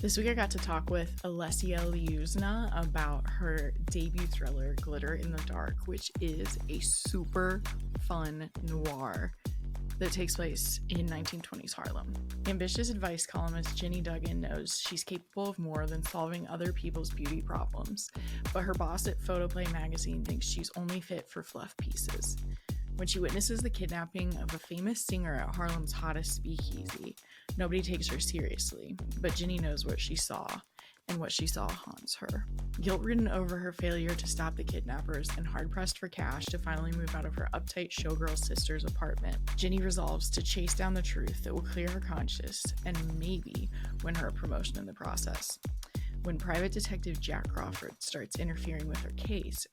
This week I got to talk with Olesya Lyuzna about her debut thriller, Glitter in the Dark, which is a super fun noir that takes place in 1920s Harlem. Ambitious advice columnist Ginny Dugan knows she's capable of more than solving other people's beauty problems, but her boss at Photoplay magazine thinks she's only fit for fluff pieces. When she witnesses the kidnapping of a famous singer at Harlem's hottest speakeasy, nobody takes her seriously, but Ginny knows what she saw, and what she saw haunts her. Guilt-ridden over her failure to stop the kidnappers and hard-pressed for cash to finally move out of her uptight showgirl sister's apartment, Ginny resolves to chase down the truth that will clear her conscience and maybe win her a promotion in the process. When private detective Jack Crawford starts interfering with her case,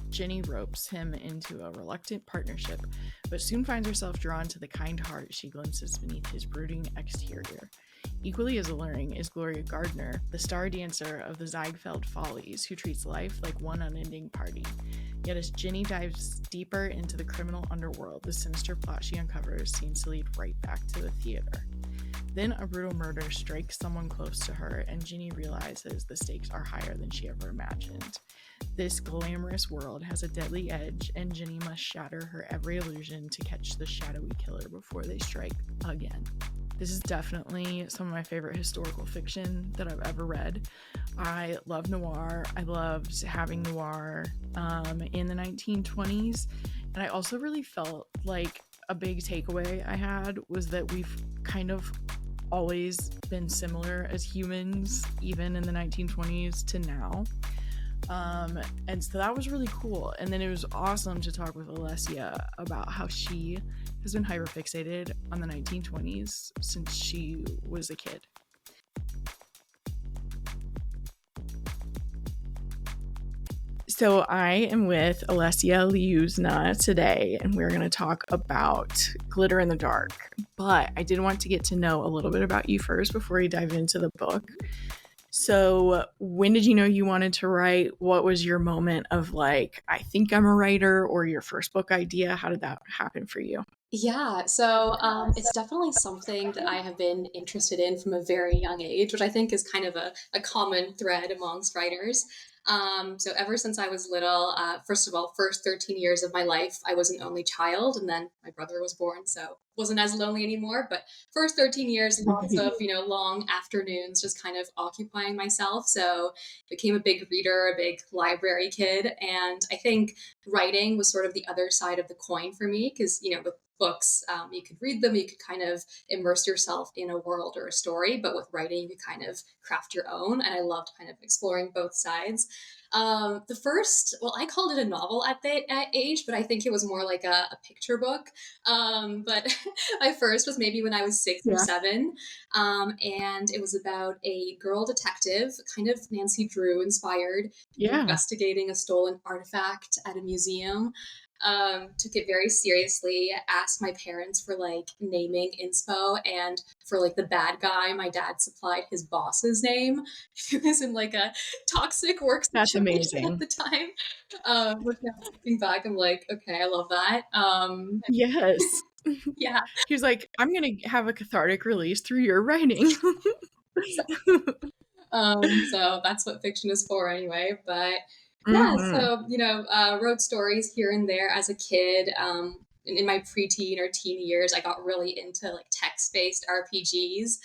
Ginny ropes him into a reluctant partnership, but soon finds herself drawn to the kind heart she glimpses beneath his brooding exterior. Equally as alluring is Gloria Gardner, the star dancer of the Ziegfeld Follies, who treats life like one unending party. Yet as Ginny dives deeper into the criminal underworld, the sinister plot she uncovers seems to lead right back to the theater. Then a brutal murder strikes someone close to her, and Ginny realizes the stakes are higher than she ever imagined. This glamorous world has a deadly edge, and Ginny must shatter her every illusion to catch the shadowy killer before they strike again. This is definitely some of my favorite historical fiction that I've ever read. I love noir. I loved having noir in the 1920s, and I also really felt like a big takeaway I had was that we've kind of always been similar as humans, even in the 1920s to now. And so that was really cool. And then it was awesome to talk with Olesya about how she has been hyperfixated on the 1920s since she was a kid. So I am with Olesya Lyuzna today, and we're going to talk about Glitter in the Dark. But I did want to get to know a little bit about you first before we dive into the book. So when did you know you wanted to write? What was your moment of like, I think I'm a writer, or your first book idea? How did that happen for you? Yeah, so it's definitely something that I have been interested in from a very young age, which I think is kind of a common thread amongst writers. So ever since I was little, first of all, first 13 years of my life, I was an only child, and then my brother was born, so wasn't as lonely anymore. But first 13 years, lots of, long afternoons just kind of occupying myself. So became a big reader, a big library kid. And I think writing was sort of the other side of the coin for me because, with books, you could read them, you could kind of immerse yourself in a world or a story, but with writing, you could kind of craft your own. And I loved kind of exploring both sides. The first, well, I called it a novel at that age, but I think it was more like a picture book. But my first was maybe when I was 6 or 7. And it was about a girl detective, kind of Nancy Drew inspired, investigating a stolen artifact at a museum. Took it very seriously, asked my parents for like naming inspo, and for like the bad guy, my dad supplied his boss's name. He was in like a toxic work That's situation amazing. at the time. Which now looking back, I'm like, okay, I love that. Yes. Yeah. He was like, I'm going to have a cathartic release through your writing. So that's what fiction is for anyway. But yeah, Mm-hmm. so, wrote stories here and there as a kid. In my preteen or teen years, I got really into like text-based RPGs.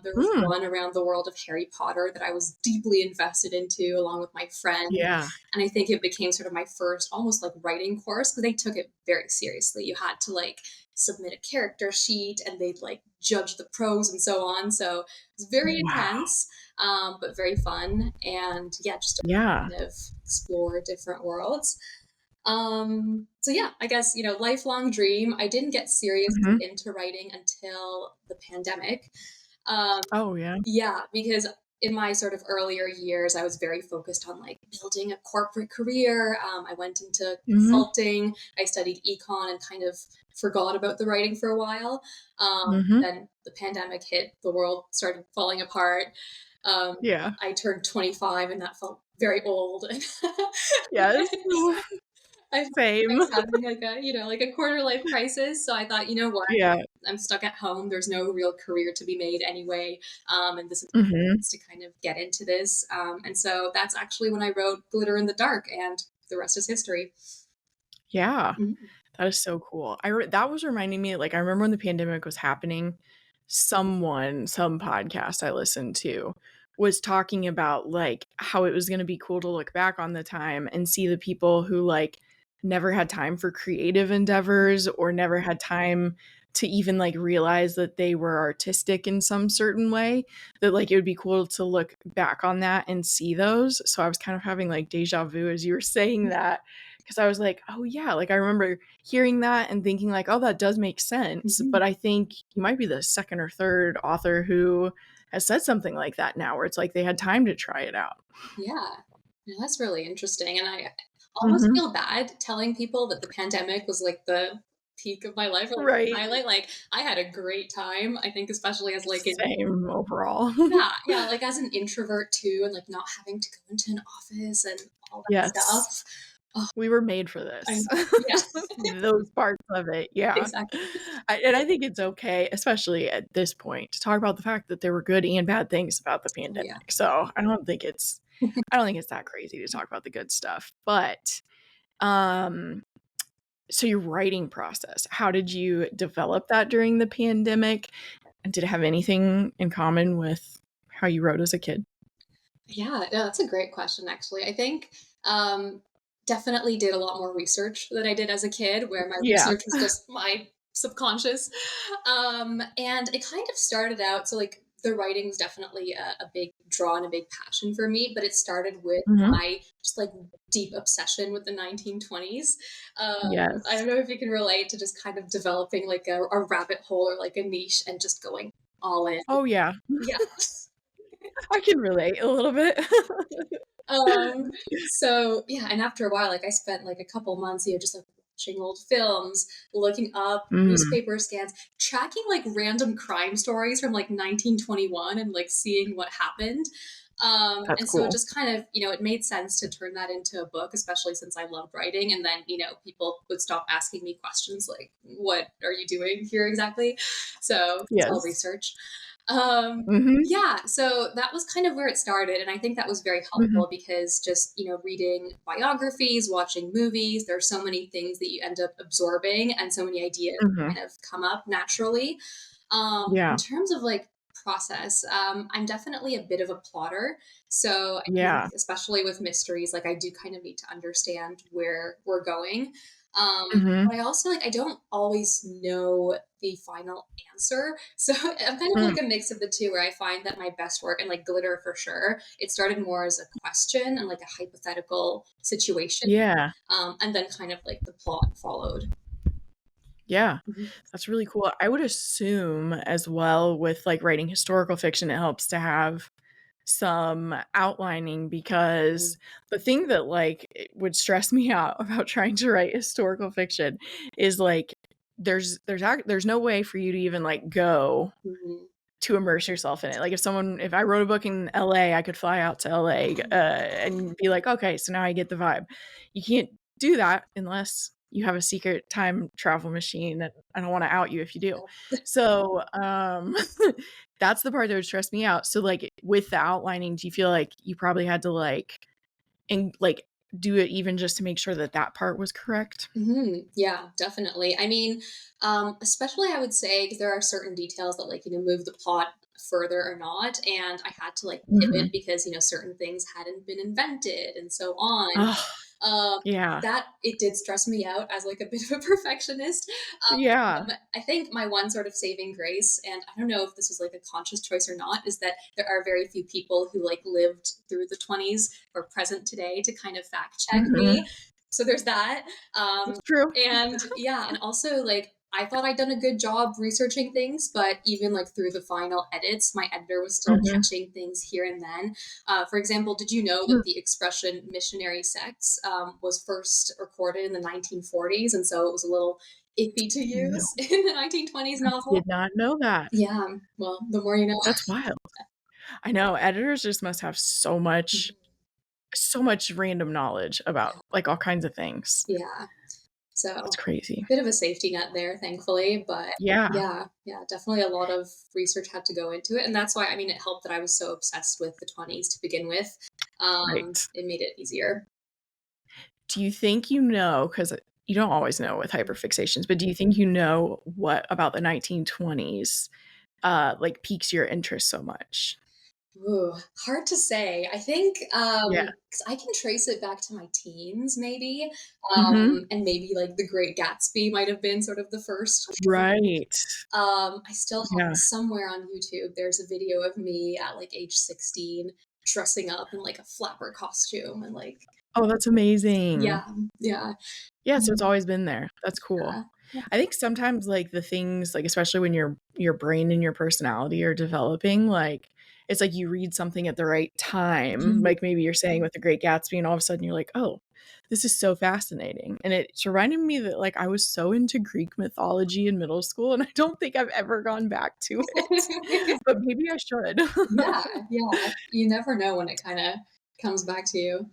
There was one around the world of Harry Potter that I was deeply invested into along with my friend. Yeah. And I think it became sort of my first almost like writing course because they took it very seriously. You had to like submit a character sheet and they'd like judge the prose and so on. So it was very intense, but very fun. And yeah, just to kind of explore different worlds. So yeah, I guess, lifelong dream. I didn't get seriously into writing until the pandemic. Oh, yeah. Yeah, because in my sort of earlier years, I was very focused on like building a corporate career. I went into consulting. I studied econ and kind of forgot about the writing for a while. Then the pandemic hit, the world started falling apart. I turned 25 and that felt very old. Yes. I Same. was having like a, like a quarter life crisis. So I thought, you know what? Yeah. I'm stuck at home. There's no real career to be made anyway. And this is Mhm. to kind of get into this. And so that's actually when I wrote Glitter in the Dark, and the rest is history. Yeah. Mhm. That is so cool. That was reminding me, like, I remember when the pandemic was happening, some podcast I listened to was talking about, like, how it was gonna be cool to look back on the time and see the people who, like, never had time for creative endeavors or never had time to even, like, realize that they were artistic in some certain way, that, like, it would be cool to look back on that and see those. So I was kind of having, like, déjà vu as you were saying that, because I was like, "Oh, yeah," like, I remember hearing that and thinking like, "Oh, that does make sense," Mhm. but I think you might be the second or third author who has said something like that now, where it's like they had time to try it out. Yeah. Yeah, that's really interesting. And I almost Mhm. feel bad telling people that the pandemic was like the peak of my life or like the Right. highlight. Like I had a great time. I think especially as like an Same overall. yeah, like as an introvert too, and like not having to go into an office and all that Yes. stuff. Oh, We were made for I this. know. Yeah, Those parts of it, yeah. exactly. I think it's okay, especially at this point, to talk about the fact that there were good and bad things about the Oh yeah. pandemic. So, I don't think it's that crazy to talk about the good stuff. But, um, so your writing process, how did you develop that during the pandemic? And did it have anything in common with how you wrote as a kid? Yeah, no, that's a great question, actually. I think definitely did a lot more research than I did as a kid, where my Yeah. research was just my subconscious. And it kind of started out, so like the writing was definitely a big draw and a big passion for me, but it started with Mhm. my just like deep obsession with the 1920s. I Yes. don't know if you can relate to just kind of developing like a rabbit hole or like a niche and just going all in. Oh, yeah. Yeah. I can relate a little bit. Um, so yeah, and after a while, like I spent like a couple months, just like watching old films, looking up Mm, newspaper scans, tracking like random crime stories from like 1921 and like seeing what happened. that's And so it cool. just kind of, it made sense to turn that into a book, especially since I loved writing. And then, people would stop asking me questions like, what are you doing here exactly? So it's all Yes. research. Um, Mhm, yeah, so that was kind of where it started, and I think that was very mhm, helpful because just, reading biographies, watching movies, there's so many things that you end up absorbing and so many ideas mhm. kind of come up naturally. In Yeah, terms of like process, I'm definitely a bit of a plotter. So I think, yeah. especially with mysteries, like I do kind of need to understand where we're going. Mhm, But I also like I don't always know the final answer. So I'm kind of mm, like a mix of the two where I find that my best work and like glitter for sure, it started more as a question and like a hypothetical situation. yeah, And then kind of like the plot followed. yeah. Mhm. That's really cool. I would assume as well with, like, writing historical fiction, it helps to have some outlining Mhm. because the thing that, like, it would stress me out about trying to write historical fiction is, like, there's no way for you to even, like, go Mhm. to immerse yourself in it. Like if I wrote a book in LA, I could fly out to LA, and be like, "Okay, so now I get the vibe." You can't do that unless you have a secret time travel machine, and I don't wanna out you if you do. So, that's the part that would stress me out. So, like, with the outlining, do you feel like you probably had to, like, do it even just to make sure that that part was correct? Yeah, definitely. I mean, especially I would say because there are certain details that like move the plot further or not, and I had to like pivot Mhm. because certain things hadn't been invented and so on. Oh, Um, yeah. that it did stress me out as like a bit of a perfectionist. Yeah. I think my one sort of saving grace, and I don't know if this was like a conscious choice or not, is that there are very few people who like lived through the 20s or present today to kind of fact check Mhm. me. So there's that. It's Um, true. and yeah, and also like I thought I'd done a good job researching things, but even like through the final edits, my editor was still Mhm. catching things here and then. For example, did you know that Hmm. the expression missionary sex was first recorded in the 1940s? And so it was a little iffy to No, use in the 1920s I novel. did not know that. Yeah, well, the more you know. That's wild. I know, editors just must have so much so much random knowledge about like all kinds of things. Yeah. It's So, crazy. bit of a safety net there, thankfully, but Yeah, yeah, yeah, definitely a lot of research had to go into it, and that's why, I mean, it helped that I was so obsessed with the 20s to begin with. right. It made it easier. Do you think you know, because you don't always know with hyperfixations, but do you think you know what about the 1920s, like, piques your interest so much? Ooh, hard to say. I think, Yeah. 'cause I can trace it back to my teens maybe, Mhm. and maybe, like, The Great Gatsby might have been sort of the first. Right. I still have Yeah. somewhere on YouTube, there's a video of me at, like, age 16 dressing up in, like, a flapper costume and, like, Oh, that's amazing. yeah, yeah. Yeah, so it's Mhm. always been there. That's cool. Yeah, yeah. I think sometimes, like, the things like, especially when your brain and your personality are developing, like, it's like you read something at the right time, Mhm. like, maybe you're saying with The Great Gatsby, and all of a sudden you're like, "Oh, this is so fascinating," and it's reminding me that, like, I was so into Greek mythology in middle school, and I don't think I've ever gone back to it, but maybe I should. Yeah, yeah. You never know when it kinda comes back to you.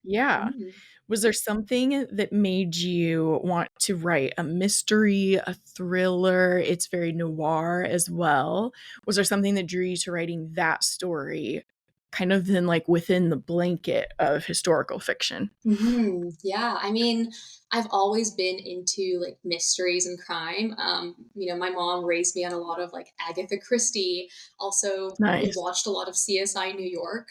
Yeah. Mhm. Was there something that made you want to write a mystery, a thriller? It's very noir as well. Was there something that drew you to writing that story kind of then, like, within the blanket of historical fiction? Mhm. Yeah, I mean, I've always been into, like, mysteries and crime. My mom raised me on a lot of, like, Agatha Christie, also probably Nice. watched a lot of CSI New York,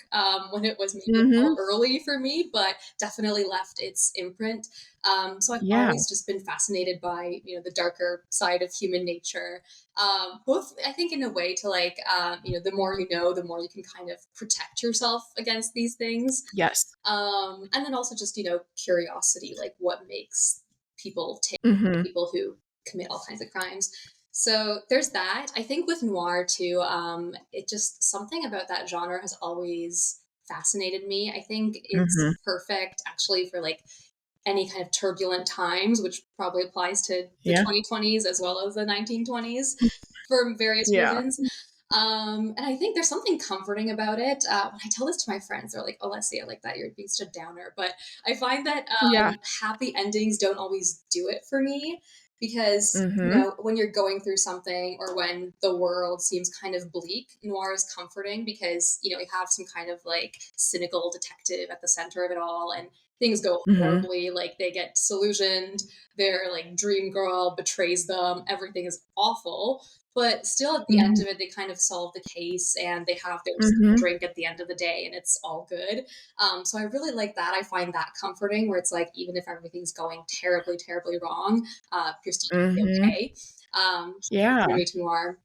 when it was maybe a little Mhm. early for me, but definitely left its imprint. So I've Yeah. always just been fascinated by, the darker side of human nature. Both, I think, in a way to, like, the more you know, the more you can kind of protect yourself against these things. Yes. And then also just, curiosity, like what makes people tick, Mhm. people who commit all kinds of crimes. So there's that. I think with noir too, it just something about that genre has always fascinated me. I think Mhm. it's perfect actually for like any kind of turbulent times, which probably applies to the Yeah. 2020s as well as the 1920s for various Yeah. reasons. And I think there's something comforting about it. When I tell this to my friends, they're like, Alessia, like that, you're being such a downer. But I find that Yeah. happy endings don't always do it for me because, Mhm. when you're going through something or when the world seems kind of bleak, noir is comforting because, you have some kind of like cynical detective at the center of it all. And things go Mhm. horribly, like they get disillusioned, their like dream girl betrays them, everything is awful, but still at the end Mhm. of it they kind of solve the case and they have their Mhm. drink at the end of the day and it's all good. So I really like that. I find that comforting where it's like even if everything's going terribly terribly wrong, you're still gonna be Mhm. okay. So that Yeah. drew me to noir.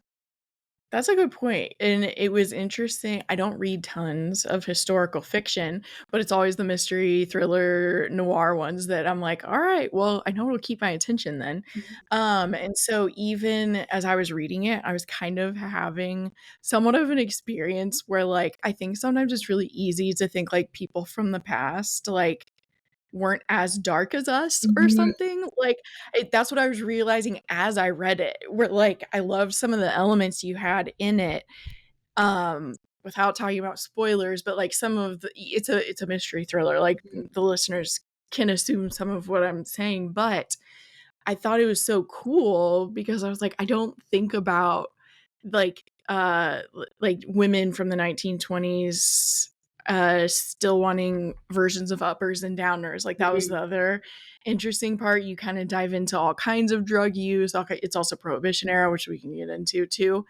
That's a good point, and it was interesting. I don't read tons of historical fiction, but it's always the mystery, thriller, noir ones that I'm like, "Alright, well, I know it'll keep my attention then." And so even as I was reading it, I was kind of having somewhat of an experience where, like, I think sometimes it's really easy to think, like, people from the past, like, weren't as dark as us or Mhm. something, like, that's what I was realizing as I read it, where, like, I loved some of the elements you had in it, without talking about spoilers, but, like, some of the it's a mystery thriller, like, Mhm. the listeners can assume some of what I'm saying, but I thought it was so cool because I was like, I don't think about like like women from the 1920s still wanting versions of uppers and downers. Like that was Mhm. the other interesting part. You kind of dive into all kinds of drug use. Okay, it's also prohibition era, which we can get into too.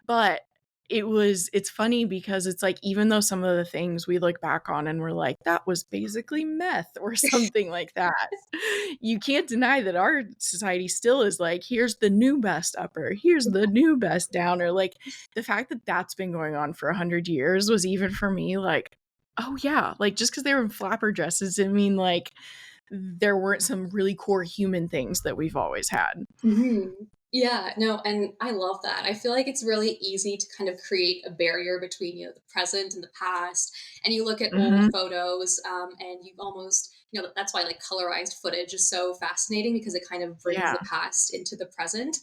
But it's funny because it's like even though some of the things we look back on and we're like, "That was basically meth," or something like that, you can't deny that our society still is like, "Here's the new best upper, here's the new best downer." Like, the fact that that's been going on for 100 years was even for me like, "Oh, yeah." Like, just because they were in flapper dresses didn't mean, like, there weren't some really core human things that we've always had. Mhm. Yeah, no, and I love that. I feel like it's really easy to kind of create a barrier between, the present and the past. And you look at old Mhm, photos, and you almost, that's why like colorized footage is so fascinating because it kind of brings yeah. the past into the present.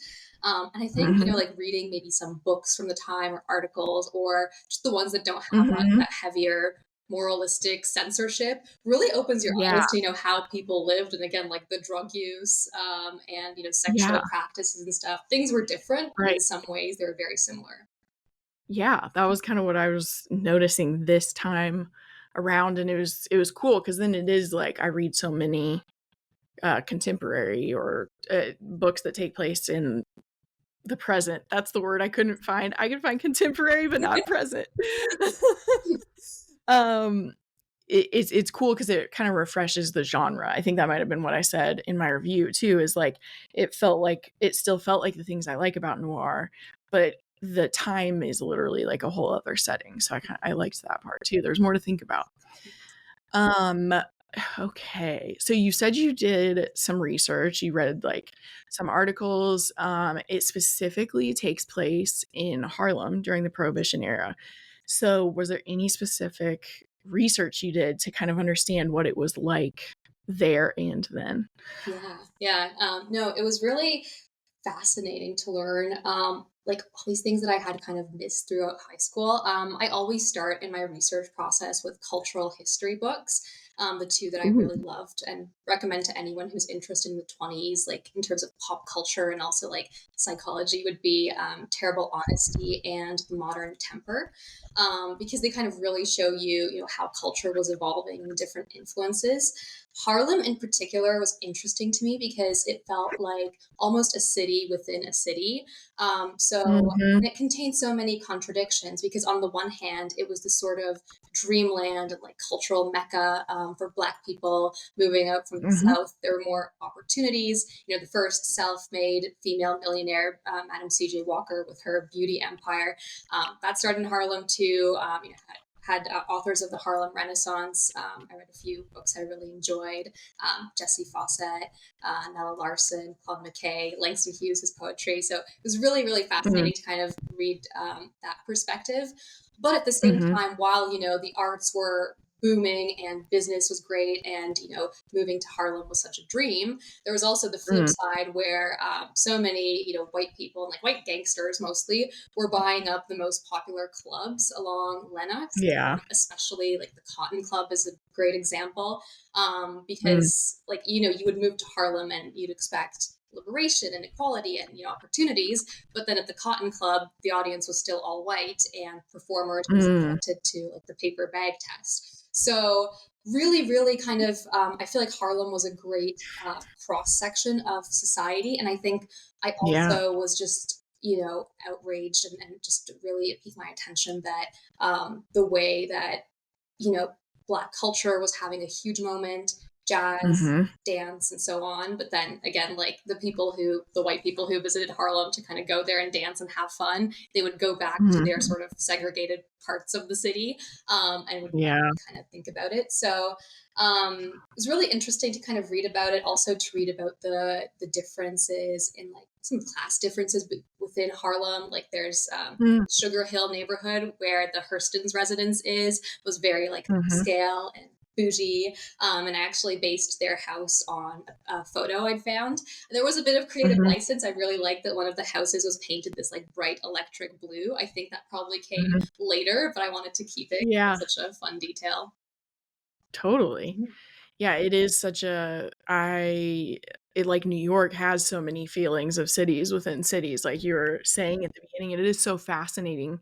And I think, Mhm, like reading maybe some books from the time or articles or just the ones that don't have that, mhm. that heavier moralistic censorship really opens your Yeah. eyes to, how people lived. And again, like the drug use, and, Yeah. sexual practices and stuff. Things were different, but in Right. some ways they were very similar. Yeah, that was kinda what I was noticing this time around, and it was cool because then it is like I read so many, contemporary or, books that take place in the present. That's the word I couldn't find. I could find contemporary, but not present. Um, it's cool because it kinda refreshes the genre. I think that might have been what I said in my review too, is like, it still felt like the things I like about noir, but the time is literally like a whole other setting, so I liked that part too. There's more to think about. Um, okay. So you said you did some research, you read, like, some articles, it specifically takes place in Harlem during the Prohibition era. So was there any specific research you did to kind of understand what it was like there and then? Yeah, yeah. No, it was really fascinating to learn. Like all these things that I had kind of missed throughout high school. I always start in my research process with cultural history books. The two that I Ooh. really loved and recommend to anyone who's interested in the 20s, like in terms of pop culture and also like psychology, would be Terrible Honesty and The Modern Temper, because they kind of really show you, how culture was evolving and different influences. Harlem in particular was interesting to me because it felt like almost a city within a city. Mhm, And it contained so many contradictions because, on the one hand, it was the sort of dreamland and like cultural mecca for Black people moving out from the mhm, South. There were more opportunities. The first self made female millionaire, Madam C.J. Walker, with her beauty empire, that started in Harlem too. Had authors of the Harlem Renaissance. I read a few books I really enjoyed. Jessie Fawcett, Nella Larson, Claude McKay, Langston Hughes' poetry. So it was really, really mhm, fascinating to kind of read that perspective. But at the same mhm, time, while the arts were booming and business was great, and moving to Harlem was such a dream, there was also the flip mm, side where so many white people and like white gangsters mostly were buying up the most popular clubs along Lenox, yeah, especially like the Cotton Club is a great example, mm, because like you would move to Harlem and you'd expect liberation and equality and opportunities, but then at the Cotton Club the audience was still all white and performers were mm, subjected to like the paper bag test. So really, really kind of, I feel like Harlem was a great cross section of society, and I think I yeah, also was just outraged, and just really it piqued my attention that the way that Black culture was having a huge moment, jazz, mhm, dance, and so on. But then again, like the white people who visited Harlem to kind of go there and dance and have fun, they would go back to their mhm, sort of segregated parts of the city, and would yeah, kind of think about it. So it was really interesting to kind of read about it, also to read about the differences in like some class differences within Harlem. Like there's mm, Sugar Hill neighborhood where the Hurston's residence is, was very like mhm, upscale and bougie. And I actually based their house on a photo I'd found. There was a bit of creative mhm, license. I really liked that one of the houses was painted this like bright electric blue. I think that probably came mhm, later, but I wanted to keep it. yeah, It's such a fun detail. totally. Yeah, it is such a I it like, New York has so many feelings of cities within cities, like you were saying at the beginning, and it is so fascinating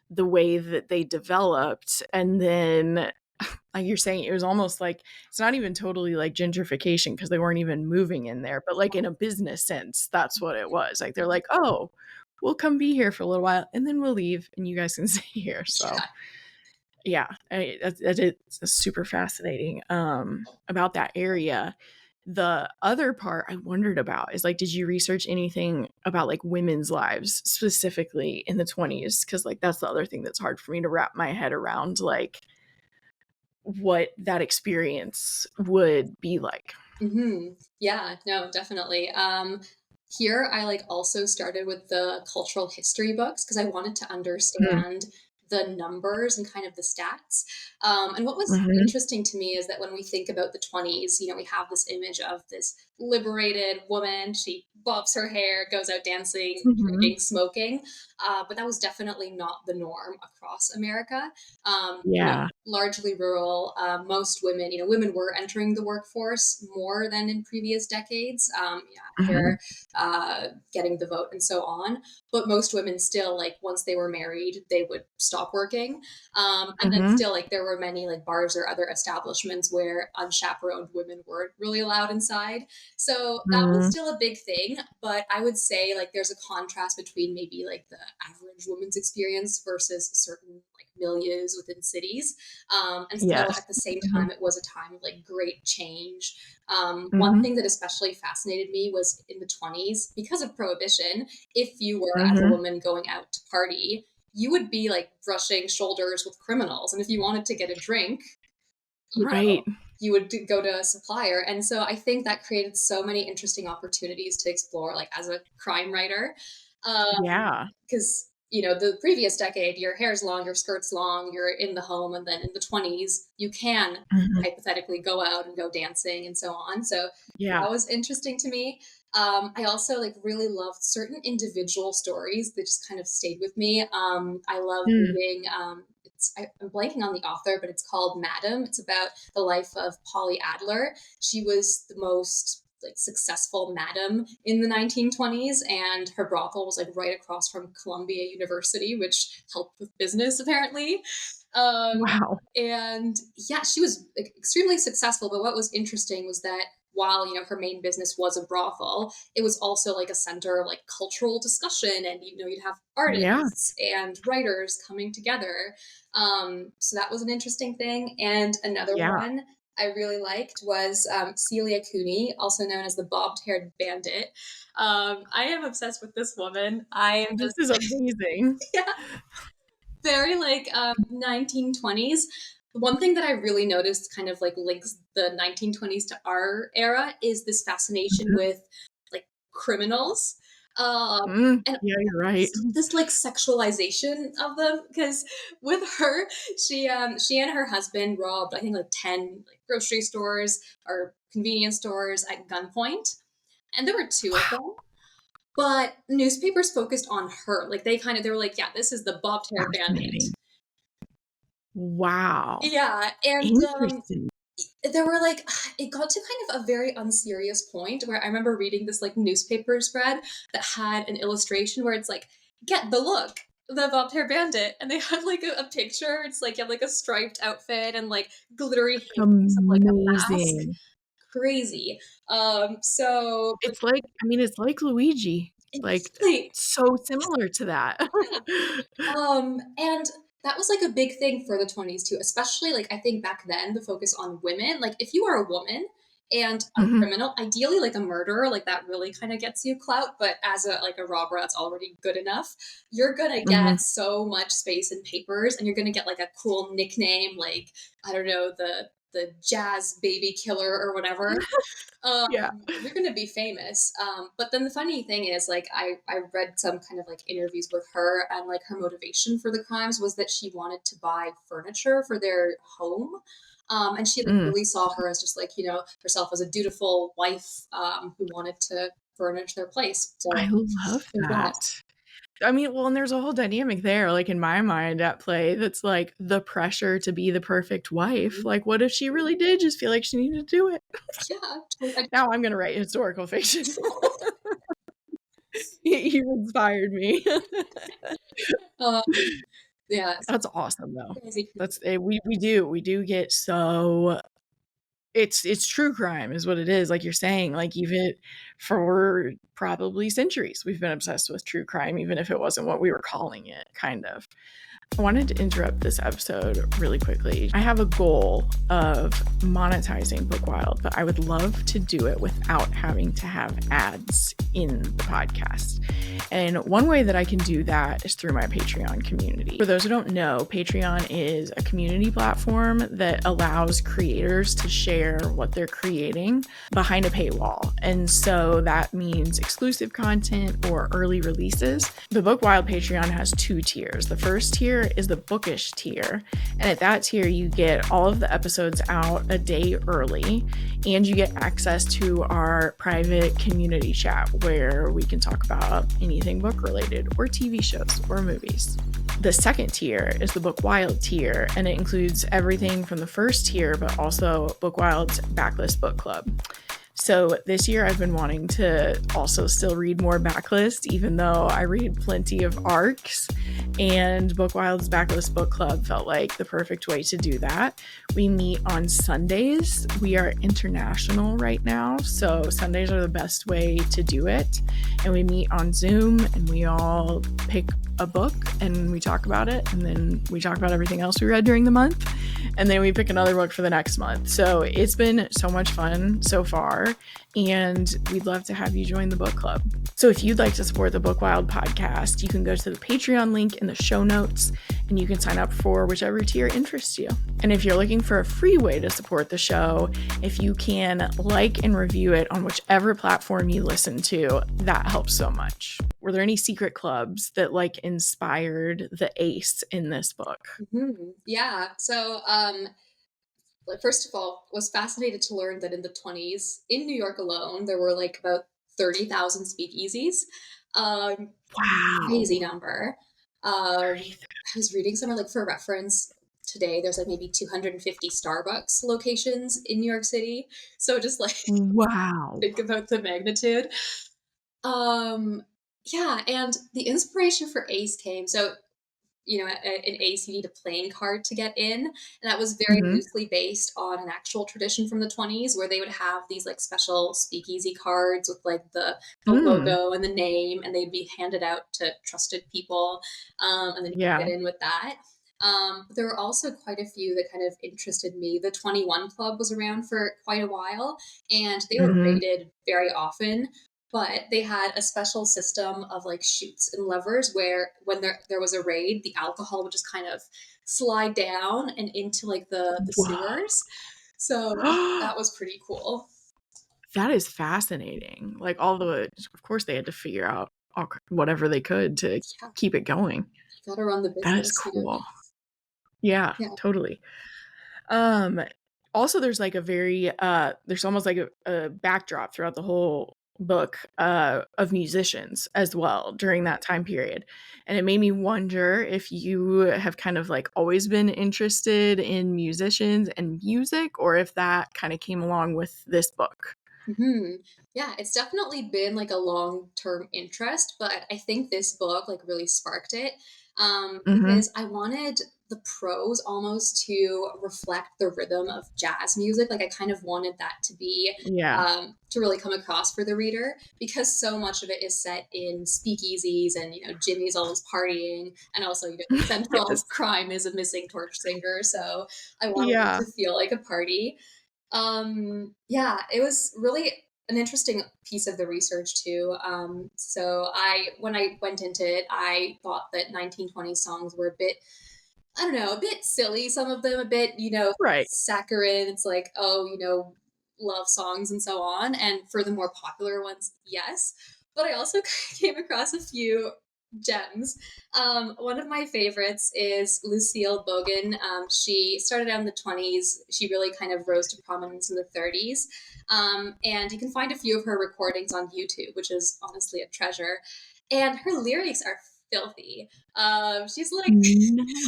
the way that they developed, and then, like you're saying, it was almost like it's not even totally like gentrification because they weren't even moving in there, but, like, in a business sense, that's what it was, like, they're like, "Oh, we'll come be here for a little while, and then we'll leave, and you guys can stay here," so Yeah. yeah, that is super fascinating, about that area. The other part I wondered about is, like, did you research anything about, like, women's lives specifically in the 20s? Because like, that's the other thing that's hard for me to wrap my head around, like, what that experience would be like. Yeah, no, definitely. Here I like also started with the cultural history books because I wanted to Mm, understand the numbers and kind of the stats. And what was mhm, interesting to me is that when we think about the 20s, we have this image of this liberated woman. She bobs her hair, goes out dancing, mhm. drinking, smoking. But that was definitely not the norm across America. Yeah. largely rural. Most women, women were entering the workforce more than in previous decades. Mhm. Here, getting the vote and so on. But most women still, like, once they were married, they would stop working. And then Mhm. still, like, there were many like bars or other establishments where unchaperoned women weren't really allowed inside. So that was Mhm. still a big thing. But I would say, like, there's a contrast between maybe like the average woman's experience versus certain like milieus within cities. And so Yes. at the same Mhm. time, it was a time of like great change. One Mhm. thing that especially fascinated me was in the 20s, because of Prohibition, if you were as a Mhm. woman going out to party, you would be like brushing shoulders with criminals. And if you wanted to get a drink, you Right. know, you would go to a supplier. And so I think that created so many interesting opportunities to explore, like as a crime writer. Yeah. Because, the previous decade, your hair's long, your skirt's long, you're in the home. And then in the 20s, you can Mhm. hypothetically go out and go dancing and so on. So Yeah. that was interesting to me. I also like really loved certain individual stories that just kind of stayed with me. I love Mm. reading. I'm blanking on the author, but it's called Madam. It's about the life of Polly Adler. She was the most like successful madam in the 1920s, and her brothel was like right across from Columbia University, which helped with business apparently. Wow. And yeah, she was like, extremely successful. But what was interesting was that while her main business was a brothel, it was also like a center of like cultural discussion, and you'd have Yeah. artists and writers coming together. So that was an interesting thing. And another Yeah. one I really liked was Celia Cooney, also known as the bobbed-haired bandit. I am obsessed with this woman. I am This just is amazing. yeah, very like 1920s. One thing that I really noticed kind of like links the 1920s to our era is this fascination Mhm. with like criminals. Mm. And Yeah, you're right. this like sexualization of them, because with her, she and her husband robbed, I think, like 10 like grocery stores or convenience stores at gunpoint, and there were two of Wow. them. But newspapers focused on her, like they were like, yeah, this is the bobbed-haired bandit. Fascinating. Wow. Yeah, and Interesting. there were like it got to kind of a very unserious point where I remember reading this like newspaper spread that had an illustration where it's like, get the look, the bobbed hair bandit, and they had like a picture. It's like you have like a striped outfit and like glittery hangings of like a mask. Amazing. Crazy. So but It's like Luigi. Like, exactly. so similar to that. Yeah. And that was like a big thing for the 20s too, especially like I think back then the focus on women. Like if you are a woman and a Mhm. criminal, ideally like a murderer, like that really kind of gets you clout, but as a like a robber, that's already good enough. You're gonna Mhm. get so much space in papers, and you're gonna get like a cool nickname, like I don't know, the jazz baby killer or whatever. um, Yeah. you're going to be famous. But then the funny thing is, like, I read some kind of like interviews with her, and like her motivation for the crimes was that she wanted to buy furniture for their home. And she like Mm. really saw her as just like, herself as a dutiful wife who wanted to furnish their place. I So love there's that. that. I mean, well, and there's a whole dynamic there, like, in my mind at play that's, like, the pressure to be the perfect wife. Like, what if she really did just feel like she needed to do it? Yeah. Totally. Now I'm gonna write historical fiction. You've inspired me. um, yeah. That's awesome, though. Crazy. We do get so it's true crime is what it is, like you're saying, like, even for probably centuries, we've been obsessed with true crime, even if it wasn't what we were calling it, kind of. I wanted to interrupt this episode really quickly. I have a goal of monetizing Bookwild, but I would love to do it without having to have ads in the podcast. And one way that I can do that is through my Patreon community. For those who don't know, Patreon is a community platform that allows creators to share what they're creating behind a paywall. And so that means exclusive content or early releases. The Bookwild Patreon has two tiers. The first tier tier is the bookish tier. And at that tier, you get all of the episodes out a day early, and you get access to our private community chat where we can talk about anything book related or TV shows or movies. The second tier is the Bookwild tier, and it includes everything from the first tier, but also Bookwild's Backlist Book Club. So this year I've been wanting to also still read more backlist, even though I read plenty of arcs, and Bookwild's Backlist Book Club felt like the perfect way to do that. We meet on Sundays. We are international right now, so Sundays are the best way to do it. And we meet on Zoom and we all pick a book and we talk about it, and then we talk about everything else we read during the month, and then we pick another book for the next month. So it's been so much fun so far, and we'd love to have you join the book club. So if you'd like to support the Bookwild podcast, you can go to the Patreon link in the show notes, and you can sign up for whichever tier interests you. And if you're looking for a free way to support the show, if you can like and review it on whichever platform you listen to, that helps so much. Were there any secret clubs that like inspired the ace in this book? Yeah. So, first of all, was fascinated to learn that in the 20s, in New York alone, there were like about 30,000 speakeasies. Wow. Crazy number. I was reading somewhere, like for reference, today there's like maybe 250 Starbucks locations in New York City. So just like Wow. think about the magnitude. Yeah, and the inspiration for Ace came. So in Ace, you need a playing card to get in. And that was very loosely based on an actual tradition from the 20s where they would have these like special speakeasy cards with like the logo and the name, and they'd be handed out to trusted people. And then you could get in with that. But there were also quite a few that kind of interested me. The 21 Club was around for quite a while, and they were rated very often. But they had a special system of like chutes and levers where when there was a raid, the alcohol would just kind of slide down and into like the sewers. So that was pretty cool. That is fascinating. Like, of course they had to figure out whatever they could to keep it going. You gotta run the business. That is cool. Yeah, totally. Also there's like there's almost like a backdrop throughout the whole book of musicians as well during that time period, and it made me wonder if you have kind of like always been interested in musicians and music, or if that kind of came along with this book. Yeah, it's definitely been like a long-term interest, but I think this book like really sparked it, because I wanted the prose almost to reflect the rhythm of jazz music. Like I kind of wanted that to be to really come across for the reader, because so much of it is set in speakeasies and Jimmy's always partying, and also the central crime is a missing torch singer. So I wanted it to feel like a party. It was really an interesting piece of the research too. So when I went into it, I thought that 1920s songs were a bit, I don't know, a bit silly. Some of them a bit, saccharine. It's like, love songs and so on. And for the more popular ones, yes. But I also came across a few gems. One of my favorites is Lucille Bogan. She started out in the 20s. She really kind of rose to prominence in the 30s. And you can find a few of her recordings on YouTube, which is honestly a treasure. And her lyrics are filthy. She's like,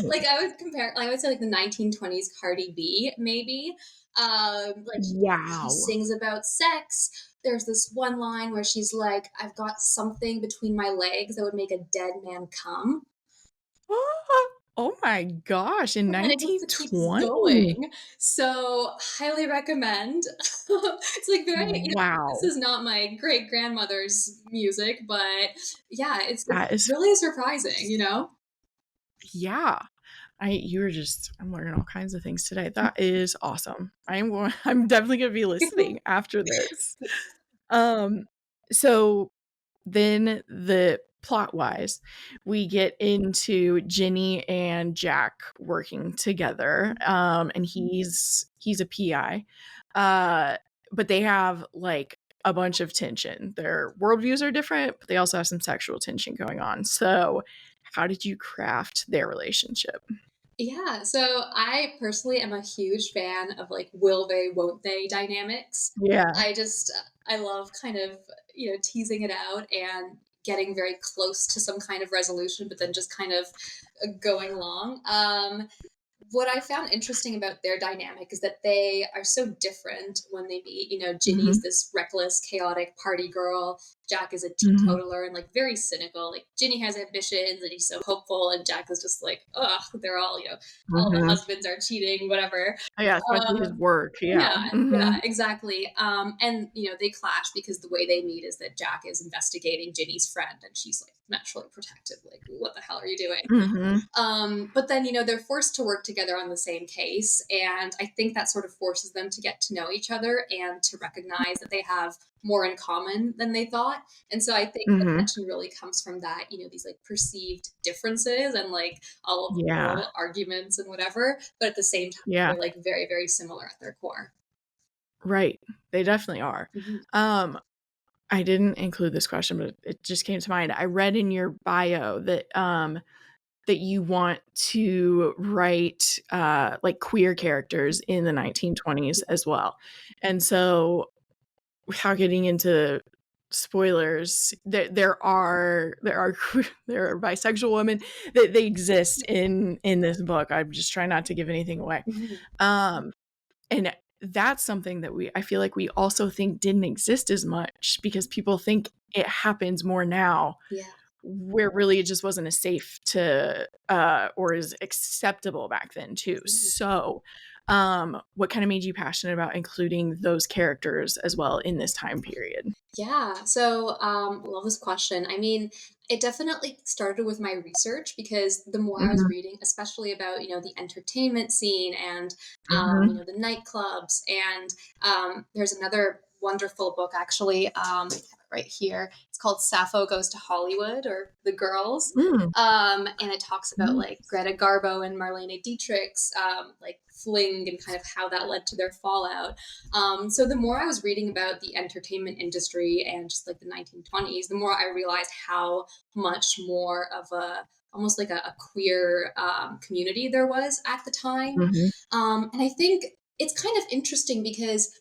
like I would say like the 1920s Cardi B, maybe. She sings about sex. There's this one line where she's like, I've got something between my legs that would make a dead man come. Oh my gosh, in 1920. Going. So highly recommend. It's like very this is not my great grandmother's music, but it's really surprising, Yeah. I'm learning all kinds of things today. That is awesome. I'm definitely gonna be listening after this. So then the plot wise, we get into Ginny and Jack working together. And he's a PI. But they have like a bunch of tension. Their worldviews are different, but they also have some sexual tension going on. So how did you craft their relationship? Yeah, so I personally am a huge fan of like will they, won't they dynamics. Yeah. I love kind of, teasing it out and getting very close to some kind of resolution, but then just kind of going along. What I found interesting about their dynamic is that they are so different when they meet. Ginny's Mhm. this reckless, chaotic party girl. Jack is a Mhm. teetotaler and like very cynical. Like Ginny has ambitions and he's so hopeful, and Jack is just like, ugh, they're all, all the Mhm. husbands are cheating, whatever. Oh, yeah, especially his Um, work. Yeah. yeah, yeah, Mhm. exactly. And they clash because the way they meet is that Jack is investigating Ginny's friend, and she's like naturally protective. Like, what the hell are you doing? Mhm. But then, they're forced to work together on the same case. And I think that sort of forces them to get to know each other and to recognize that they have more in common than they thought. And so I think the Mhm. tension really comes from that, these like perceived differences and like all of the Yeah. little arguments and whatever. But at the same time, Yeah. they're like very, very similar at their core. Right. They definitely are. Mhm. Um, I didn't include this question, but it just came to mind. I read in your bio that you want to write like queer characters in the 1920s as well. And so without getting into spoilers, there are there are bisexual women that they exist in this book. I'm just trying not to give anything away. Mhm. Um and that's something that I feel like we also think didn't exist as much because people think it happens more now, Yeah. where really it just wasn't as safe to or as acceptable back then too. Mhm. So what kind of made you passionate about including those characters as well in this time period? Yeah. So, love this question. I mean, it definitely started with my research because the more I was Mhm. reading, especially about, the entertainment scene and, Mhm. the nightclubs. And there's another wonderful book, actually. I have it right here. It's called Sappho Goes to Hollywood, or The Girls. Mm. And it talks about Mm. like Greta Garbo and Marlene Dietrich's like fling and kind of how that led to their fallout. So the more I was reading about the entertainment industry and just like the 1920s, the more I realized how much more of a almost like a queer community there was at the time. Mhm. And I think it's kind of interesting because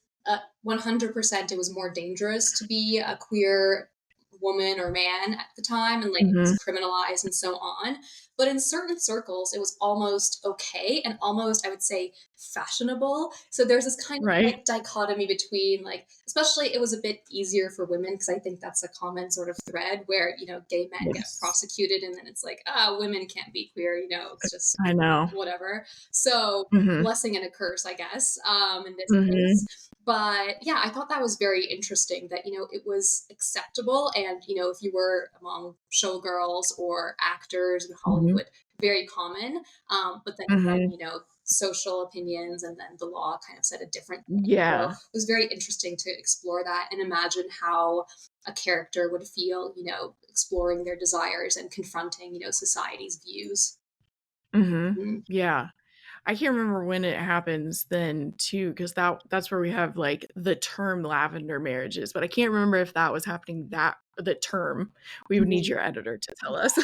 100% it was more dangerous to be a queer woman or man at the time, and like it was Mhm. criminalized and so on. But in certain circles, it was almost okay and almost, I would say, fashionable. So there's this kind of Right. like dichotomy between like, especially it was a bit easier for women because I think that's a common sort of thread where, gay men get Yes. prosecuted and then it's like, women can't be queer, it's just I know. whatever. So Mhm. blessing and a curse, I guess, in this Mhm. case. But yeah, I thought that was very interesting that, it was acceptable. And, if you were among showgirls or actors in Mhm. Hollywood, very common. But then again, Mhm. social opinions and then the law kind of said a different thing. So Yeah. it was very interesting to explore that and imagine how a character would feel, exploring their desires and confronting, society's views. Mhm. Mhm. Yeah. I can't remember when it happens then too, because that's where we have like the term lavender marriages, but I can't remember if that was happening that the term. We would need Mhm. your editor to tell us.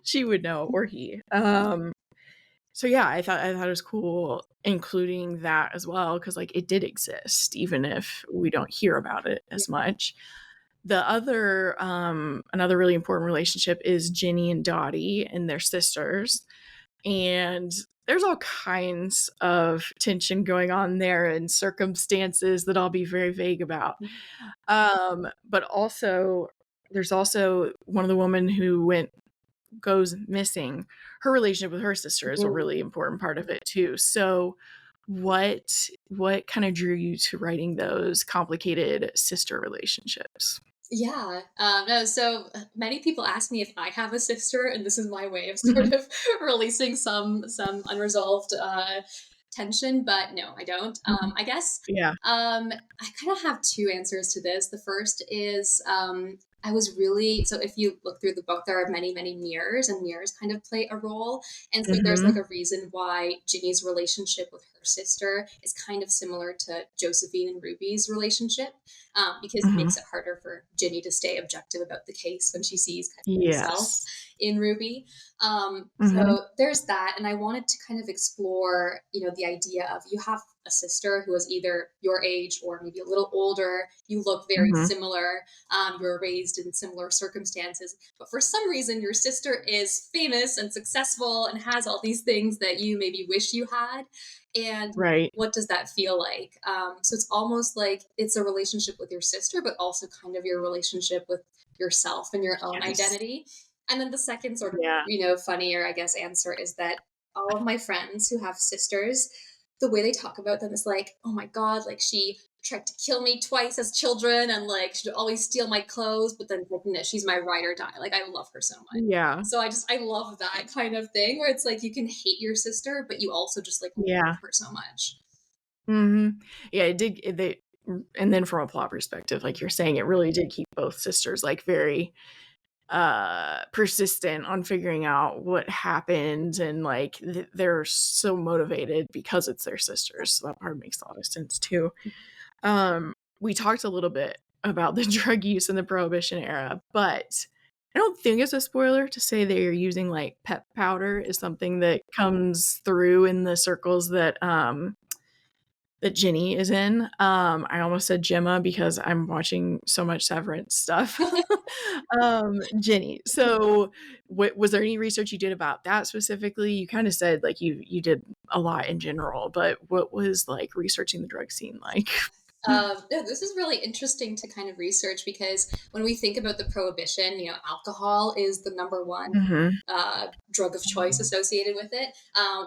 She would know, or he. So yeah, I thought it was cool including that as well because like it did exist, even if we don't hear about it Yeah. as much. The other another really important relationship is Ginny and Dottie and their sisters, and there's all kinds of tension going on there and circumstances that I'll be very vague about. But also there's also one of the women who goes missing. Her relationship with her sister is a Mhm. really important part of it too. So what kind of drew you to writing those complicated sister relationships? Yeah. No, so many people ask me if I have a sister, and this is my way of sort Mhm. of releasing some unresolved tension. But no, I don't. Mhm. I guess Yeah. I kind of have two answers to this. The first is I was really so if you look through the book, there are many many mirrors, and mirrors kind of play a role. And so there's like Mhm. a reason why Ginny's relationship with her her sister is kind of similar to Josephine and Ruby's relationship, because it Hmm. makes it harder for Ginny to stay objective about the case when she sees kind of herself Yes. in Ruby. Hmm. So there's that. And I wanted to kind of explore, the idea of you have a sister who is either your age or maybe a little older. You look very Hmm. similar. You were raised in similar circumstances. But for some reason, your sister is famous and successful and has all these things that you maybe wish you had. And Right. what does that feel like? So it's almost like it's a relationship with your sister, but also kind of your relationship with yourself and your own Yes. identity. And then the second sort of, Yeah. funnier, I guess, answer is that all of my friends who have sisters, the way they talk about them is like, oh my God, like she tried to kill me twice as children and like she'd always steal my clothes, but then like, no, she's my ride or die. Like I love her so much. Yeah. So I love that kind of thing where it's like you can hate your sister, but you also just like love Yeah. her so much. Hmm. Yeah, it did. And then from a plot perspective, like you're saying, it really did keep both sisters like very persistent on figuring out what happened, and like they're so motivated because it's their sisters. So that part makes a lot of sense too. We talked a little bit about the drug use in the Prohibition era, but I don't think it's a spoiler to say they're using like pep powder is something that comes through in the circles that Ginny is in. I almost said Gemma because I'm watching so much Severance stuff. Ginny. So, was there any research you did about that specifically? You kind of said like you did a lot in general, but what was like researching the drug scene like? No, this is really interesting to kind of research because when we think about the prohibition, alcohol is the number one Hmm. drug of choice associated with it,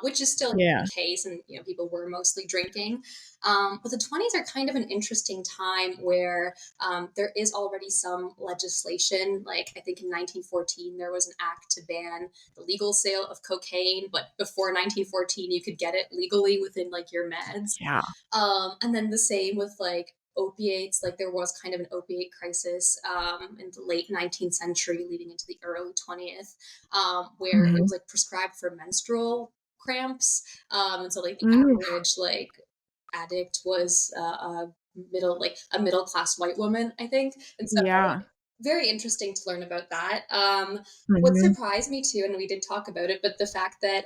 which is still Yeah. the case, and people were mostly drinking. But the 20s are kind of an interesting time where there is already some legislation. Like I think in 1914 there was an act to ban the legal sale of cocaine, but before 1914 you could get it legally within like your meds. Yeah. And then the same with like opiates. Like there was kind of an opiate crisis in the late 19th century, leading into the early 20th, where it Hmm. was like prescribed for menstrual cramps. And so like the Mm, average like addict was a middle class white woman, I think. And so yeah. very interesting to learn about that. What Hmm. surprised me too, and we did talk about it, but the fact that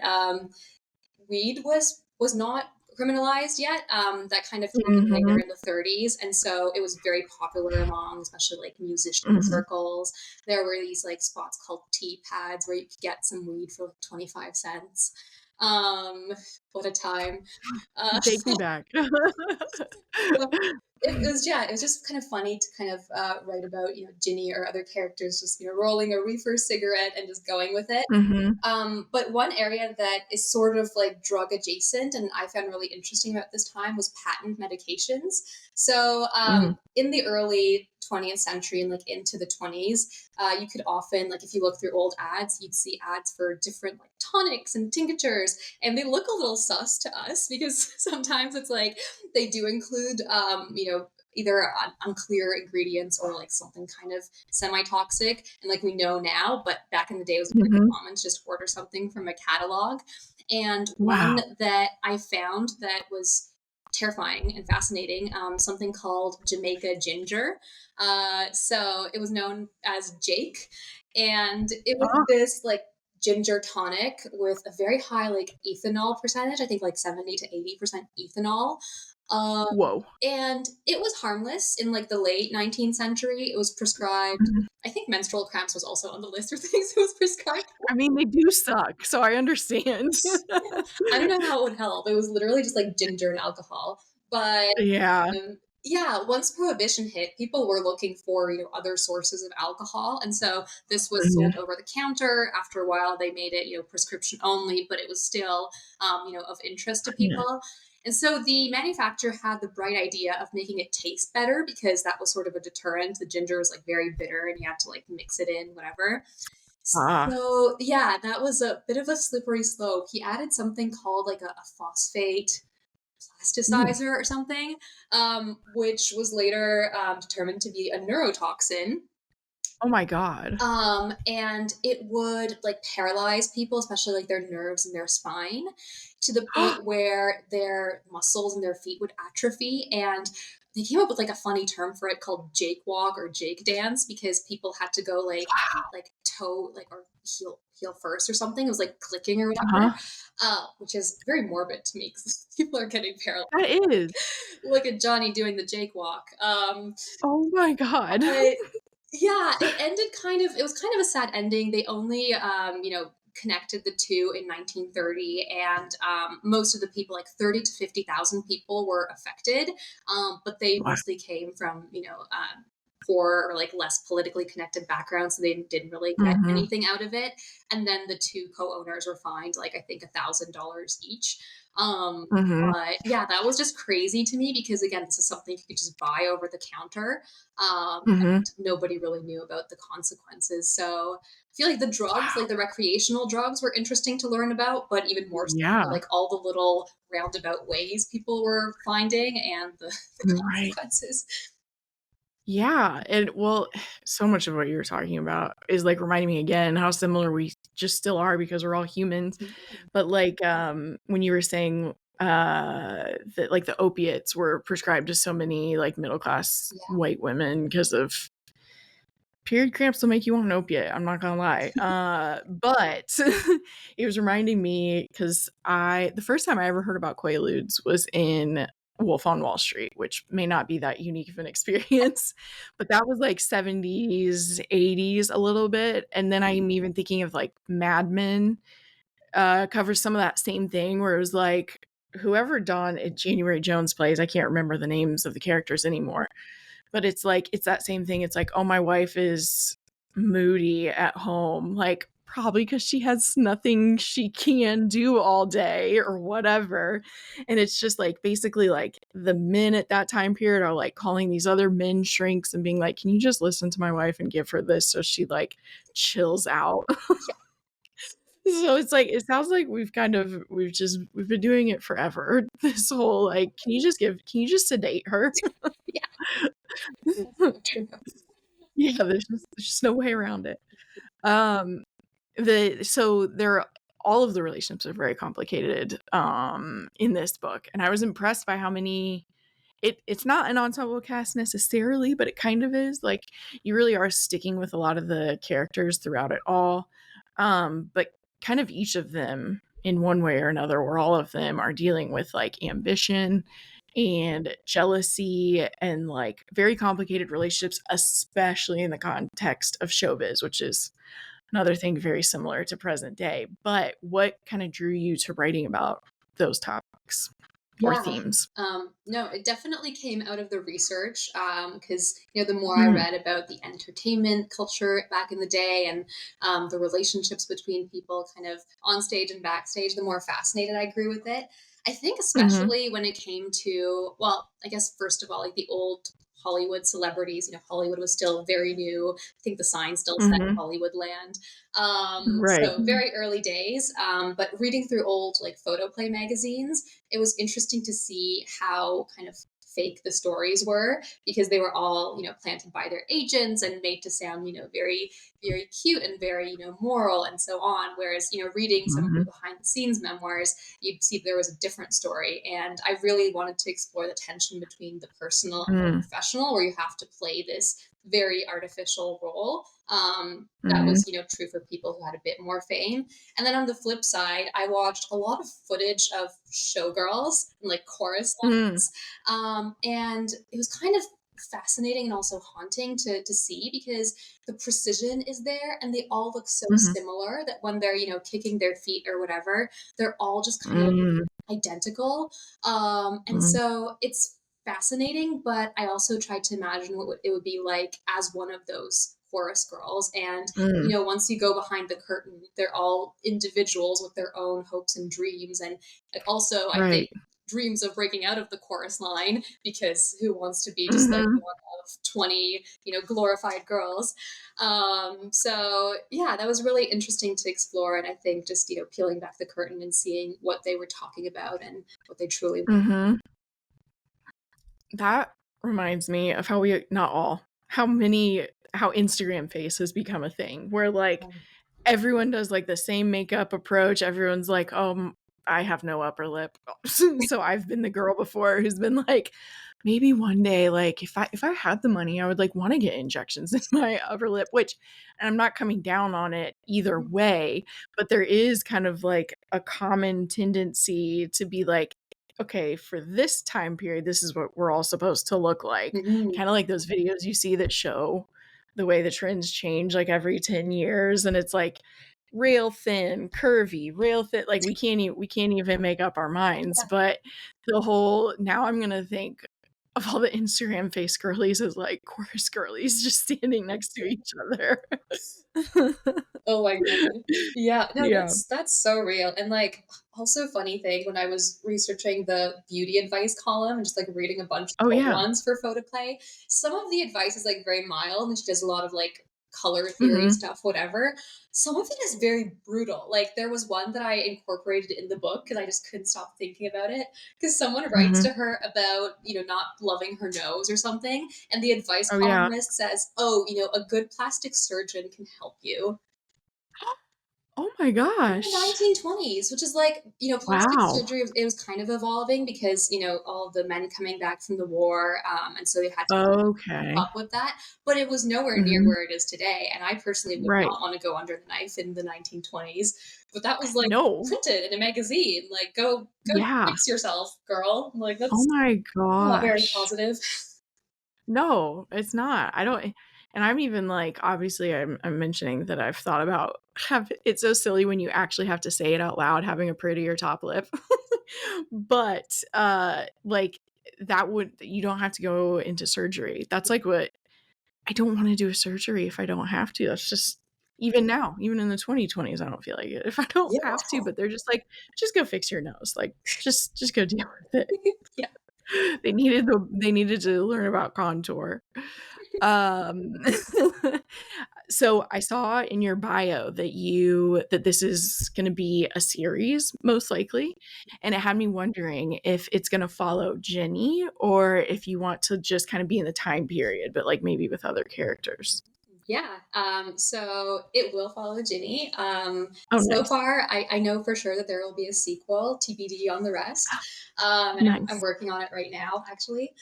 weed was not criminalized yet. That kind of came in later Hmm. in the 30s, and so it was very popular among, especially like musician Hmm. circles. There were these like spots called tea pads where you could get some weed for like 25 cents. Um, what a time! Uh, Take me back. it was just kind of funny to kind of write about Ginny or other characters just rolling a reefer cigarette and just going with it. Hmm. But one area that is sort of like drug adjacent and I found really interesting about this time was patent medications. So Mm. in the early 20th century and like into the 20s, you could often, like if you look through old ads, you'd see ads for different like tonics and tinctures, and they look a little sus to us because sometimes it's like they do include, either unclear ingredients or like something kind of semi-toxic, and like we know now, but back in the day it was very Mhm. common to just order something from a catalog. And one Wow. that I found that was terrifying and fascinating, something called Jamaica ginger. So it was known as Jake, and it was Oh, this like ginger tonic with a very high like ethanol percentage, I think like 70 to 80% ethanol. um, whoa. and it was harmless in like the late 19th century. It was prescribed. Mhm. I think menstrual cramps was also on the list of things it was prescribed I mean, they do suck, so I understand. for. I don't know how it would help. It was literally just like ginger and alcohol. But Yeah. yeah, once prohibition hit, people were looking for other sources of alcohol, and so this was Mhm. sold over the counter. After a while, they made it prescription only, but it was still of interest to Yeah. people. And so the manufacturer had the bright idea of making it taste better because that was sort of a deterrent. The ginger was like very bitter, and you had to like mix it in, whatever. Ah. So yeah, that was a bit of a slippery slope. He added something called like a phosphate Ooh. plasticizer or something, which was later determined to be a neurotoxin. Oh my God. And it would like paralyze people, especially like their nerves and their spine, to the point where their muscles and their feet would atrophy. And they came up with like a funny term for it called Jake walk or Jake dance, because people had to go like toe like or heel first or something. It was like clicking or whatever, Uh-huh. which is very morbid to me because people are getting paralyzed. That is. Look at Johnny doing the Jake walk. Oh my God. But yeah, it ended it was kind of a sad ending. They only, connected the two in 1930, and most of the people, like 30 to 50,000 people, were affected. But they Wow. mostly came from, poor or like less politically connected backgrounds, so they didn't really get Mhm. anything out of it. And then the two co-owners were fined, like I think $1,000 each. Mhm. But yeah, that was just crazy to me because again, this is something you could just buy over the counter, Mhm. and nobody really knew about the consequences. So I feel like the drugs, like Wow. the recreational drugs, were interesting to learn about, but even more so, Yeah. like all the little roundabout ways people were finding and the Right. consequences. Yeah, and well, so much of what you're talking about is, like, reminding me again how similar we just still are because we're all humans. Mhm. But, like, when you were saying, that, like, the opiates were prescribed to so many, like, middle class Yeah. white women because of period cramps will make you want an opiate, I'm not gonna lie. But it was reminding me because the first time I ever heard about Quaaludes was in Wolf on Wall Street, which may not be that unique of an experience, but that was like 70s, 80s a little bit. And then I'm even thinking of like Mad Men covers some of that same thing where it was like whoever Don January Jones plays, I can't remember the names of the characters anymore, but it's like it's that same thing. It's like, "Oh, my wife is moody at home," like, probably because she has nothing she can do all day or whatever, and it's just, like, basically, like, the men at that time period are, like, calling these other men shrinks and being like, "Can you just listen to my wife and give her this so she, like, chills out?" Yeah. So it's like it sounds like we've been doing it forever. This whole, like, can you just sedate her?" Yeah. That's so true. Yeah, there's just no way around it. Um, the so there all of the relationships are very complicated, in this book, and I was impressed by how many it's not an ensemble cast necessarily, but it kind of is, like, you really are sticking with a lot of the characters throughout it all, but kind of each of them in one way or another, or all of them are dealing with, like, ambition and jealousy and, like, very complicated relationships, especially in the context of showbiz, which is another thing very similar to present day. But what kinda drew you to writing about those topics or Yeah. themes? No, it definitely came out of the research, because the more I Mm, read about the entertainment culture back in the day and the relationships between people, kind of on stage and backstage, the more fascinated I grew with it. I think mhm, especially when it came to, well, I guess first of all, like the old Hollywood celebrities. Hollywood was still very new. I think the sign still said mhm. Hollywood Land. Right. So very early days. But reading through old like Photoplay magazines, it was interesting to see how kind of fake the stories were, because they were all planted by their agents and made to sound very very cute and very moral and so on, whereas reading some of the Mhm, behind the scenes memoirs, you'd see there was a different story. And I really wanted to explore the tension between the personal and the mm, professional, where you have to play this very artificial role. That mhm, was true for people who had a bit more fame. And then on the flip side, I watched a lot of footage of Showgirls and like chorus mm, lines. And it was kind of fascinating and also haunting to see, because the precision is there and they all look so mhm, similar that when they're, kicking their feet or whatever, they're all just kind of mm, identical. And mm, so it's fascinating, but I also tried to imagine what it would be like as one of those chorus girls. And, mm. once you go behind the curtain, they're all individuals with their own hopes and dreams. And also, I think, Right. dreams of breaking out of the chorus line, because who wants to be just like Mhm, one of 20, glorified girls? So yeah, that was really interesting to explore. And I think just, peeling back the curtain and seeing what they were talking about and what they truly. mhm. That reminds me of how we not all, how many how Instagram face has become a thing where like everyone does like the same makeup approach. Everyone's like, oh, I have no upper lip. So I've been the girl before who's been like, maybe one day, like if I had the money, I would like want to get injections in my upper lip, which, and I'm not coming down on it either way, but there is kind of like a common tendency to be like, okay, for this time period, this is what we're all supposed to look like. Mhm. Kind of like those videos you see that show the way the trends change like every 10 years, and it's like rail thin, curvy, rail thin, like we can't even make up our minds. But the whole, now I'm gonna think of all the Instagram face girlies as like chorus girlies just standing next to each other. Oh my god. Yeah, no, Yeah. that's so real. And like also funny thing when I was researching the beauty advice column and just like reading a bunch of Oh old yeah. ones for Photoplay, some of the advice is like very mild and she does a lot of like color theory Hmm. stuff, whatever. Some of it is very brutal. Like there was one that I incorporated in the book because I just couldn't stop thinking about it. Because someone writes Hmm. to her about, not loving her nose or something, and the advice Oh yeah. columnist says, "Oh, a good plastic surgeon can help you." Oh my In the gosh. 1920s, which is like, plastic Wow. surgery, it was kind of evolving because, all the men coming back from the war, and so they had to keep Okay. up with that. But it was nowhere near Hmm. where it is today. And I personally would Right. not want to go under the knife in the 1920s. But that was like No. printed in a magazine. Like, go Yeah. fix yourself, girl. Like, Oh that's my not very gosh. positive. No, it's not. I don't, and I'm even like, obviously I'm mentioning that I've thought about it's so silly when you actually have to say it out loud, having a prettier top lip. But like that would, you don't have to go into surgery. That's like what, I don't want to do a surgery if I don't have to. That's just, even now, even in the 2020s, I don't feel like it if I don't Yeah. have to, but they're just like, just go fix your nose. Like just go deal with it. Yeah. They needed to learn about contour. Um, so I saw in your bio that this is going to be a series, most likely, and it had me wondering if it's going to follow Jenny or if you want to just kind of be in the time period, but like maybe with other characters. Yeah, so it will follow Ginny. Oh, So nice, far, I know for sure that there will be a sequel, TBD on the rest. And I'm nice, working on it right now, actually.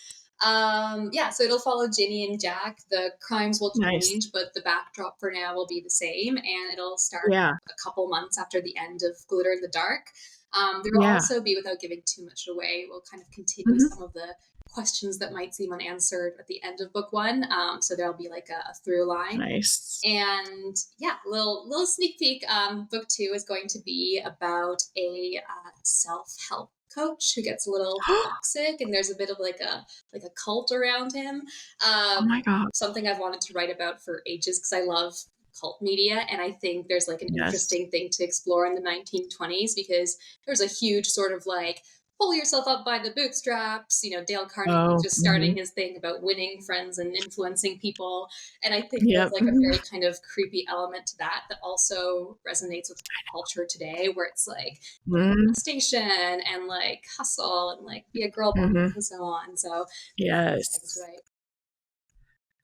Yeah, so it'll follow Ginny and Jack. The crimes will nice. change, but the backdrop for now will be the same, and it'll start Yeah, a couple months after the end of Glitter in the Dark. There will yeah. also be, without giving too much away, we'll kind of continue Hmm. some of the questions that might seem unanswered at the end of book one. So there'll be like a through line. Nice. And yeah, little sneak peek. Book two is going to be about a self help coach who gets a little toxic, and there's a bit of like a cult around him. Oh my god. Something I've wanted to write about for ages because I love cult media, and I think there's like an Yes. interesting thing to explore in the 1920s because there's a huge sort of like pull yourself up by the bootstraps. Dale Carnegie Oh, just starting mhm. his thing about winning friends and influencing people, and I think there's Yep. like a Mhm. very kind of creepy element to that that also resonates with culture today, where it's like Mhm. station and like hustle and like be a girl boss Mhm. and so on. So excited to Yes. write.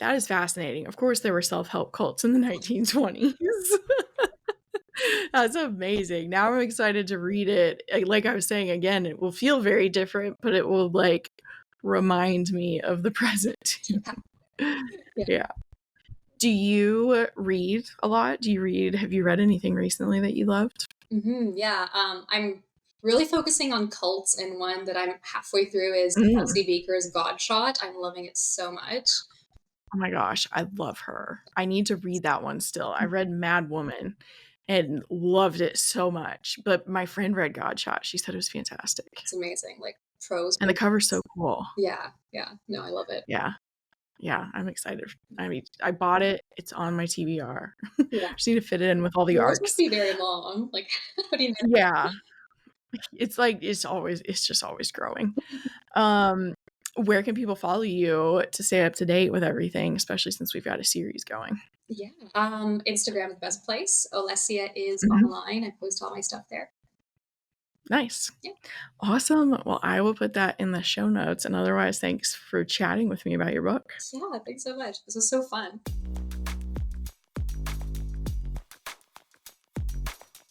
That is fascinating. Of course, there were self-help cults in the 1920s. That's amazing. Now I'm excited to read it. Like I was saying again, it will feel very different, but it will like remind me of the present too. Yeah, yeah. Yeah. Do you read a lot? Have you read anything recently that you loved? Yeah. I'm really focusing on cults, and one that I'm halfway through is Mm. Kelsey Baker's Godshot. I'm loving it so much. Oh my gosh, I love her. I need to read that one still. I read Mad Woman and loved it so much, but my friend read Godshot. She said it was fantastic. It's amazing. Like prose. And the cover's so cool. Yeah, yeah. No, I love it. Yeah. Yeah, I'm excited. I mean, I bought it. It's on my TBR. Yeah. Just need to fit it in with all the Yours must arcs. be very long. Like, how do you Yeah. It's like it's just always growing. Um, where can people follow you to stay up to date with everything, especially since we've got a series going? Yeah. Instagram is the best place. Olesya is Mhm. online. I post all my stuff there. Nice. Yeah. Awesome. Well, I will put that in the show notes. And otherwise, thanks for chatting with me about your book. Yeah. Thanks so much. This was so fun.